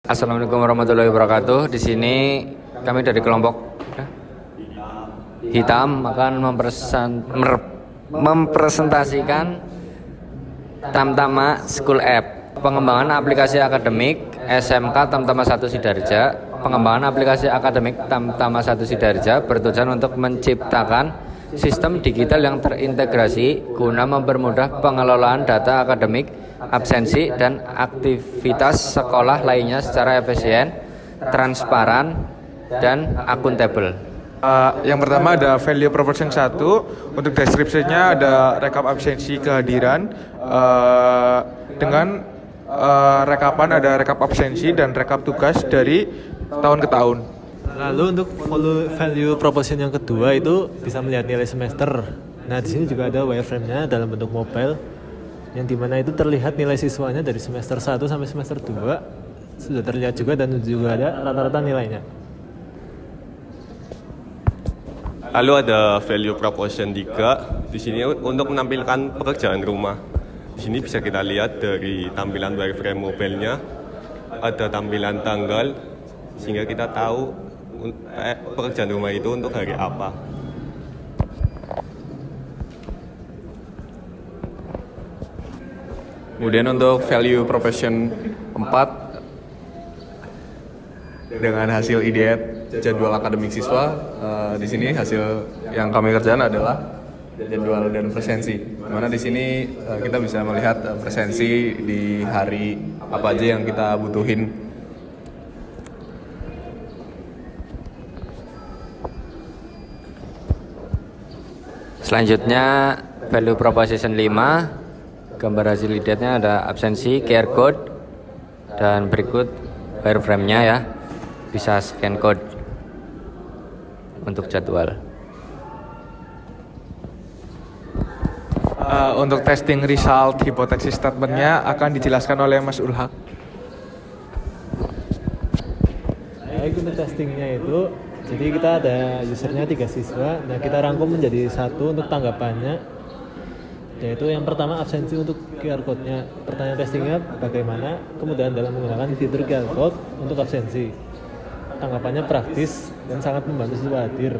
Assalamualaikum warahmatullahi wabarakatuh. Di sini kami dari kelompok hitam akan mempresentasikan Tamtama School App, pengembangan aplikasi akademik SMK Tamtama 1 Sidarja. Pengembangan aplikasi akademik Tamtama 1 Sidarja bertujuan untuk menciptakan sistem digital yang terintegrasi guna mempermudah pengelolaan data akademik, absensi, dan aktivitas sekolah lainnya secara efisien, transparan, dan akuntabel. Yang pertama ada value proposition 1. Untuk deskripsinya ada rekap absensi kehadiran dengan rekapan, ada rekap absensi dan rekap tugas dari tahun ke tahun. Lalu untuk value proposition yang kedua itu bisa melihat nilai semester. Nah, di sini juga ada wireframe-nya dalam bentuk mobile, yang dimana itu terlihat nilai siswanya dari semester 1 sampai semester 2 sudah terlihat juga, dan juga ada rata-rata nilainya. Lalu ada value proposition 3. Di sini untuk menampilkan pekerjaan rumah. Di sini bisa kita lihat dari tampilan wireframe mobile-nya, ada tampilan tanggal, sehingga kita tahu pekerjaan rumah itu untuk hari apa. Kemudian untuk value proposition 4 dengan hasil IDET jadwal akademik siswa, di sini hasil yang kami kerjakan adalah jadwal dan presensi. Dimana di sini kita bisa melihat presensi di hari apa aja yang kita butuhin. Selanjutnya value proposition 5. Gambar hasil IDET-nya ada absensi, QR code, dan berikut wireframe-nya ya. Bisa scan code untuk jadwal. Untuk testing result hypothesis statement-nya akan dijelaskan oleh Mas Ulhak. Baik, untuk testingnya itu, jadi kita ada usernya 3 siswa. Nah, kita rangkum menjadi satu untuk tanggapannya, yaitu yang pertama absensi untuk QR code-nya. Pertanyaan testingnya, bagaimana kemudahan dalam menggunakan fitur QR code untuk absensi. Tanggapannya praktis dan sangat membantu siswa hadir.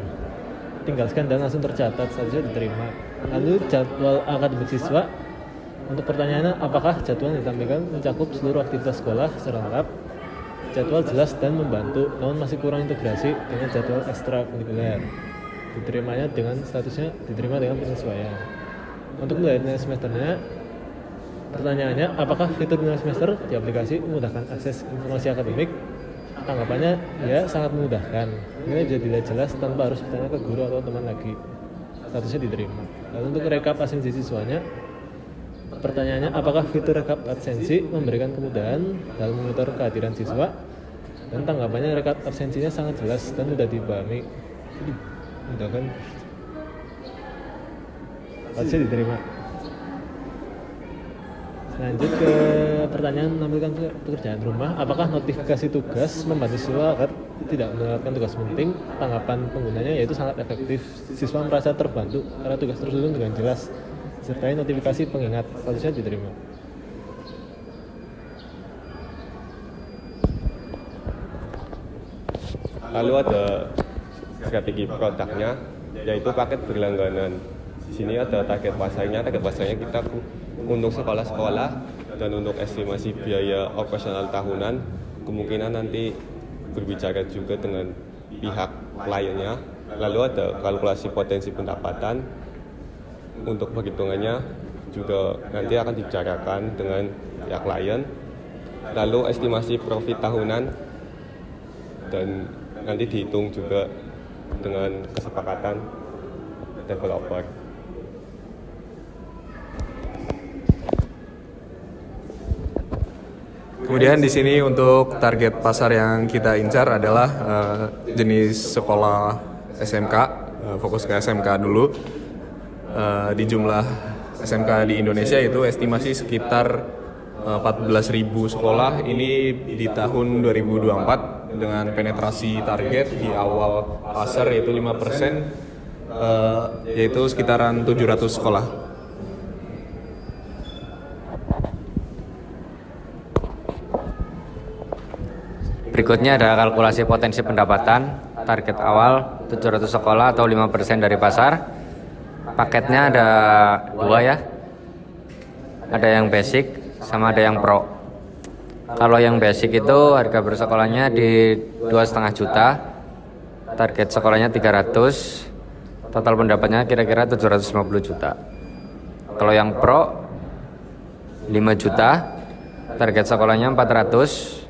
Tinggal scan dan langsung tercatat saja diterima. Lalu jadwal akademik siswa. Untuk pertanyaannya, apakah jadwal yang ditampilkan mencakup seluruh aktivitas sekolah secara lengkap? Jadwal jelas dan membantu, namun masih kurang integrasi dengan jadwal ekstrakurikuler. Diterimanya dengan statusnya diterima dengan penyesuaian. Untuk nilai semesternya, pertanyaannya, apakah fitur nilai semester di aplikasi memudahkan akses informasi akademik? Tanggapannya, ya, sangat memudahkan. Ini bisa dilihat jelas tanpa harus bertanya ke guru atau teman lagi. Statusnya diterima. Lalu untuk rekap absensi siswanya, pertanyaannya, apakah fitur rekap absensi memberikan kemudahan dalam memonitor kehadiran siswa? Dan tanggapannya, rekap absensinya sangat jelas dan mudah dipahami. Mudah kan? Statusnya diterima. Lanjut ke pertanyaan menampilkan pekerjaan rumah. Apakah notifikasi tugas membantu siswa agar tidak melewatkan tugas penting? Tanggapan penggunanya yaitu sangat efektif. Siswa merasa terbantu karena tugas tersusun dengan jelas, sertai notifikasi pengingat. Statusnya diterima. Lalu ada strategi produknya, yaitu paket berlangganan. Di sini ada target pasarnya kita untuk sekolah-sekolah dan untuk estimasi biaya operasional tahunan. Kemungkinan nanti berbicara juga dengan pihak kliennya. Lalu ada kalkulasi potensi pendapatan. Untuk perhitungannya juga nanti akan dibicarakan dengan pihak klien. Lalu estimasi profit tahunan dan nanti dihitung juga dengan kesepakatan developer. Kemudian di sini untuk target pasar yang kita incar adalah jenis sekolah SMK, fokus ke SMK dulu. Di jumlah SMK di Indonesia itu estimasi sekitar 14.000 sekolah ini di tahun 2024 dengan penetrasi target di awal pasar yaitu 5%, yaitu sekitaran 700 sekolah. Berikutnya ada kalkulasi potensi pendapatan. Target awal 700 sekolah atau 5% dari pasar. Paketnya ada dua ya. Ada yang basic sama ada yang pro. Kalau yang basic itu harga bersekolahnya di 2,5 juta. Target sekolahnya 300. Total pendapatnya kira-kira 750 juta. Kalau yang pro 5 juta. Target sekolahnya 400.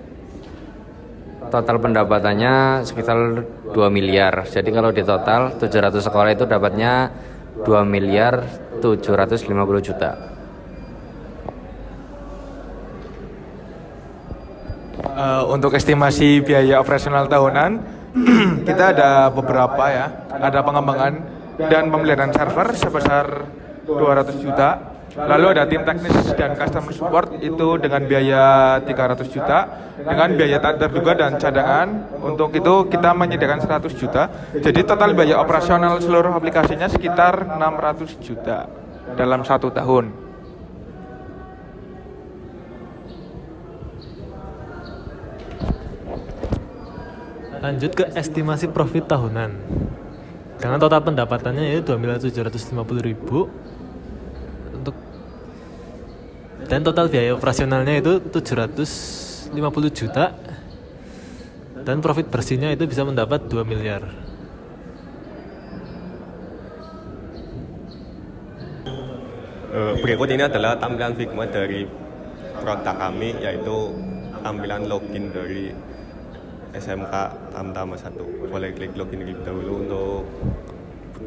Total pendapatannya sekitar 2 miliar. Jadi kalau di total 700 sekolah itu dapatnya 2 miliar 750 juta. Untuk estimasi biaya operasional tahunan, kita ada beberapa ya. Ada pengembangan dan pemeliharaan server sebesar 200 juta. Lalu ada tim teknis dan customer support itu dengan biaya 300 juta. Dengan biaya tak terduga dan cadangan, untuk itu kita menyediakan 100 juta. Jadi total biaya operasional seluruh aplikasinya sekitar 600 juta dalam 1 tahun. Lanjut ke estimasi profit tahunan. Dengan total pendapatannya yaitu 2.750.000 untuk dan total biaya operasionalnya itu 750 juta dan profit bersihnya itu bisa mendapat 2 miliar. Berikut ini adalah tampilan Figma dari produk kami, yaitu tampilan login dari SMK Tamtama 1. Boleh klik login terlebih dahulu untuk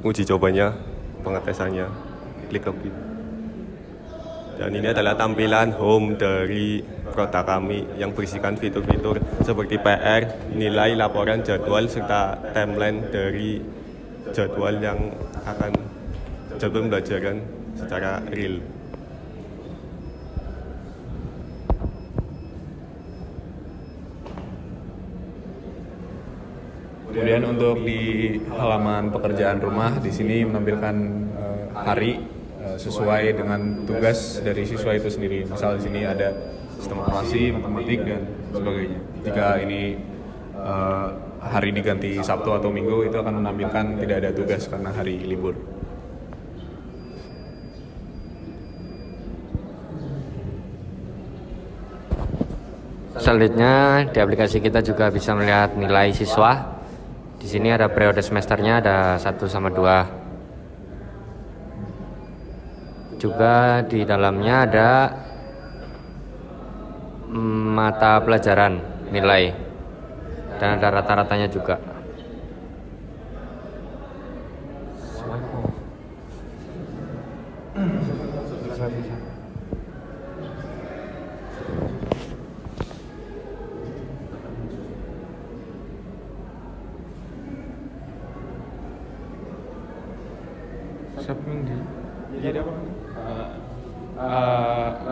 uji cobanya, pengetesannya. Klik login. Dan ini adalah tampilan home dari produk kami yang berisikan fitur-fitur seperti PR, nilai, laporan, jadwal, serta timeline dari jadwal yang akan jadwal pembelajaran secara real. Kemudian untuk di halaman pekerjaan rumah di sini menampilkan hari sesuai dengan tugas dari siswa itu sendiri. Misal di sini ada sistem operasi, matematik dan sebagainya. Jika ini hari diganti Sabtu atau Minggu, itu akan menampilkan tidak ada tugas karena hari libur. Selanjutnya di aplikasi kita juga bisa melihat nilai siswa. Di sini ada periode semesternya, ada 1 sama 2. Juga di dalamnya ada mata pelajaran nilai dan ada rata-ratanya juga.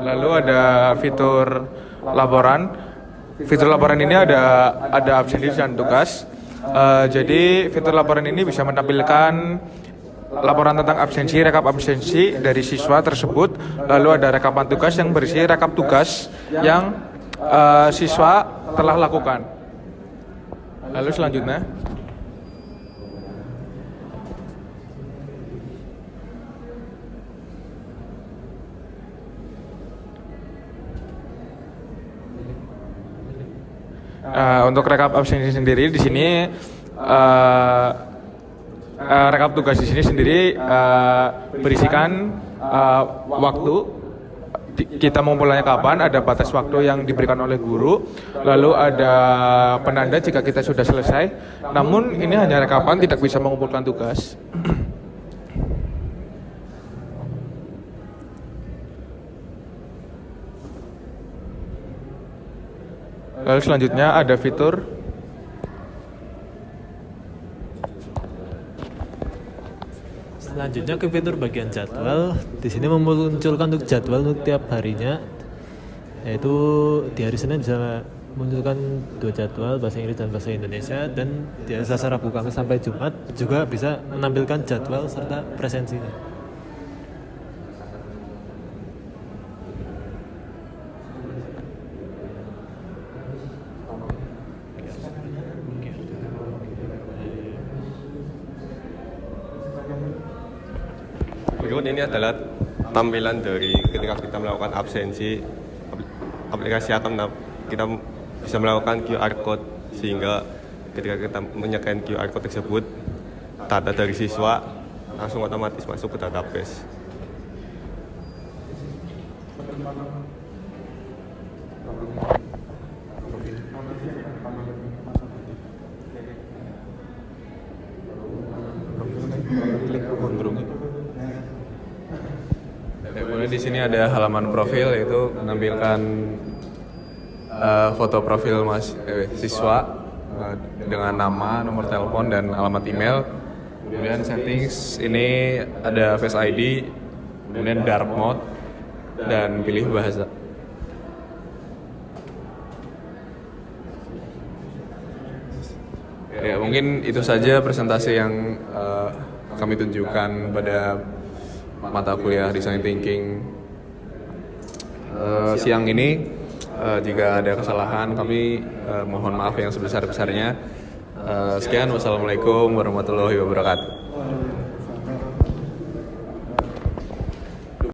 Lalu ada fitur laporan. Fitur laporan ini ada absensi dan tugas. Jadi fitur laporan ini bisa menampilkan laporan tentang absensi, rekap absensi dari siswa tersebut. Lalu ada rekapan tugas yang berisi rekap tugas yang siswa telah lakukan. Lalu selanjutnya untuk rekap absensi sendiri di sini rekap tugas di sini sendiri berisikan waktu kita mengumpulkannya kapan, ada batas waktu yang diberikan oleh guru, lalu ada penanda jika kita sudah selesai. Namun ini hanya rekapan, tidak bisa mengumpulkan tugas. Lalu selanjutnya ada fitur Selanjutnya ke fitur bagian jadwal. Di sini memunculkan untuk jadwal untuk tiap harinya. Yaitu di hari Senin bisa memunculkan 2 jadwal bahasa Inggris dan bahasa Indonesia, dan di hari Selasa, Rabu, Kamis sampai Jumat juga bisa menampilkan jadwal serta presensinya. background ini adalah tampilan dari ketika kita melakukan absensi. Aplikasi akan kita bisa melakukan QR code, sehingga ketika kita menycan QR code tersebut, data dari siswa langsung otomatis masuk ke database. Kemudian di sini ada halaman profil, yaitu menampilkan foto profil siswa dengan nama, nomor telepon, dan alamat email. Kemudian settings ini ada Face ID, kemudian dark mode, dan pilih bahasa. Ya, mungkin itu saja presentasi yang kami tunjukkan pada mata kuliah Design Thinking siang ini. Jika ada kesalahan, kami mohon maaf yang sebesar-besarnya. Sekian, wassalamualaikum warahmatullahi wabarakatuh.